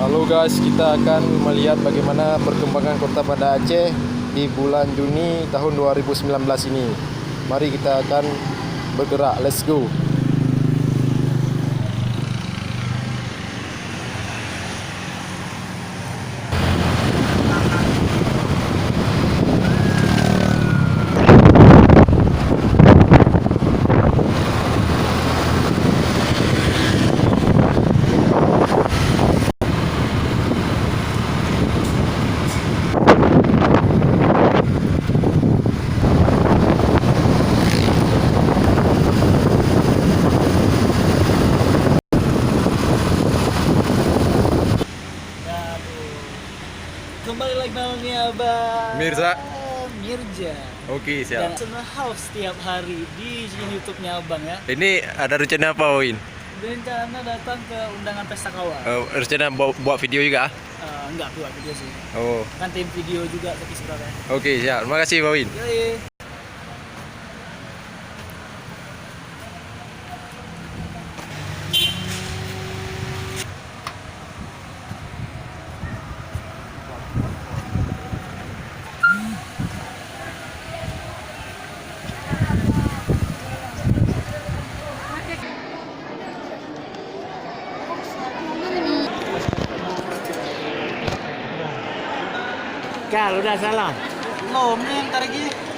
Halo guys, kita akan melihat bagaimana perkembangan kota Banda Aceh di bulan Juni tahun 2019 ini. Mari kita akan bergerak, let's go. Kembali lagi namanya Abang Mirza. Mirja. Oke, Dan siap. Channel House setiap hari di YouTube-nya Abang ya. Ini ada rencana apa, Win? Rencana datang ke undangan pesta kawan. Rencana buat video juga? Enggak buat video sih. Oh, Kan tim video juga tapi sebenarnya. oke, siap. Terima kasih, Pak Win. Yoi. Kal, udah salam. Belum nih, ntar lagi.